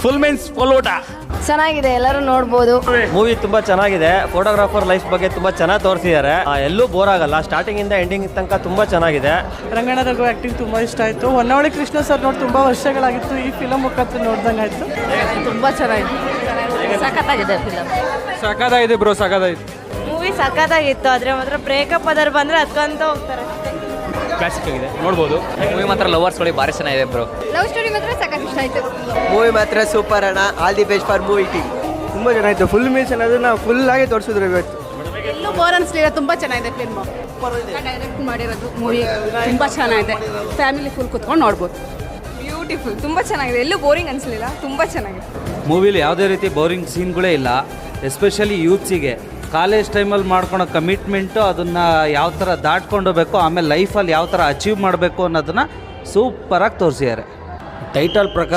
Full means ಫಲೋಟ ಚೆನ್ನಾಗಿದೆ, ಎಲ್ಲರೂ ನೋಡ್ಬೋದು. ಮೂವಿ ತುಂಬಾ ಚೆನ್ನಾಗಿದೆ. ಫೋಟೋಗ್ರಾಫರ್ ಲೈಫ್ ಬಗ್ಗೆ ತುಂಬಾ ಚೆನ್ನಾಗಿ ತೋರಿಸಿದ್ದಾರೆ. ಎಲ್ಲೂ ಬೋರ್ ಆಗಲ್ಲ. ಸ್ಟಾರ್ಟಿಂಗ್ ಇಂದ ಎಂಡಿಂಗ್ ತನಕ ತುಂಬಾ ಚೆನ್ನಾಗಿದೆ. ರಂಗಣ್ಣ ರಘು ಆ್ಯಕ್ಟಿಂಗ್ ತುಂಬ ಇಷ್ಟ ಆಯಿತು. ಹೊನ್ನಾವಳಿ ಕೃಷ್ಣ ಸರ್ ನೋಡಿ ತುಂಬ ವರ್ಷಗಳಾಗಿತ್ತು, ಈ ಫಿಲಮ್ ಮುಖಾಂತರ ನೋಡ್ದಂಗೆ ಆಯಿತು. ತುಂಬ ಚೆನ್ನಾಗಿದೆ, ಸಖತ್ತಾಗಿದೆ ಫಿಲಮ್. ಸಖತ್ತಾಗಿದೆ ಬ್ರೋ, ಸಖತ್ತಾಗಿದೆ. ಮೂವಿ ಸಖತ್ತಾಗಿತ್ತು, ಆದರೆ ಮಾತ್ರ ಬ್ರೇಕಪ್ ಅದರ ಬಂದರೆ ಅದಕ್ಕಂತ ಹೋಗ್ತಾರೆ. ಕ್ಲಾಸಿಕ್ ಆಗಿದೆ, ನೋಡ್ಬೋದು. ಮೂವಿ ಮಾತ್ರ ಲವರ್ಸ್ಗಳಿಗೆ ಭಾರಿ ಚೆನ್ನಾಗಿದೆ ಬ್ರೋ. ಲವ್ ಸ್ಟೋರಿ ಮಾತ್ರ ಸಖತ್ ಇಷ್ಟ ಆಯಿತು. ಮೂವಿ ಮಾತ್ರ ಸೂಪರ್ ಅಣ್ಣ. All the best for movie team. ತುಂಬ ಚೆನ್ನಾಗಿತ್ತು. ಫುಲ್ ಮೀನ್ಸ್ ಅನ್ನೋದನ್ನ ಫುಲ್ ಆಗಿ ತೋರಿಸಿದ್ರು ಇವತ್ತು. ಎಲ್ಲೂ ಬೋರ್ ಅನಿಸ್ಲಿಲ್ಲ, ತುಂಬ ಚೆನ್ನಾಗಿದೆ ಫಿಲ್ಮ್. ಡೈರೆಕ್ಟ್ ಮಾಡಿರೋದು ಮೂವಿ ತುಂಬ ಚೆನ್ನಾಗಿದೆ. ಫ್ಯಾಮಿಲಿ ಫುಲ್ ಕುತ್ಕೊಂಡು ನೋಡ್ಬೋದು. ಬ್ಯೂಟಿಫುಲ್, ತುಂಬ ಚೆನ್ನಾಗಿದೆ. ಎಲ್ಲೂ ಬೋರಿಂಗ್ ಅನಿಸ್ಲಿಲ್ಲ, ತುಂಬ ಚೆನ್ನಾಗಿದೆ. ಮೂವಿಲಿ ಯಾವುದೇ ರೀತಿ ಬೋರಿಂಗ್ ಸೀನ್ಗಳೇ ಇಲ್ಲ. ಎಸ್ಪೆಷಲಿ ಯೂತ್ಸಿಗೆ ಕಾಲೇಜ್ ಟೈಮಲ್ಲಿ ಮಾಡ್ಕೊಳೋ ಕಮಿಟ್ಮೆಂಟು, ಅದನ್ನು ಯಾವ ಥರ ದಾಟ್ಕೊಂಡು ಹೋಗಬೇಕು, ಆಮೇಲೆ ಲೈಫಲ್ಲಿ ಯಾವ ಥರ ಅಚೀವ್ ಮಾಡಬೇಕು ಅನ್ನೋದನ್ನು ಸೂಪರಾಗಿ ತೋರಿಸಿದ್ದಾರೆ. ಟೈಟಲ್ ಪ್ರಕಾರ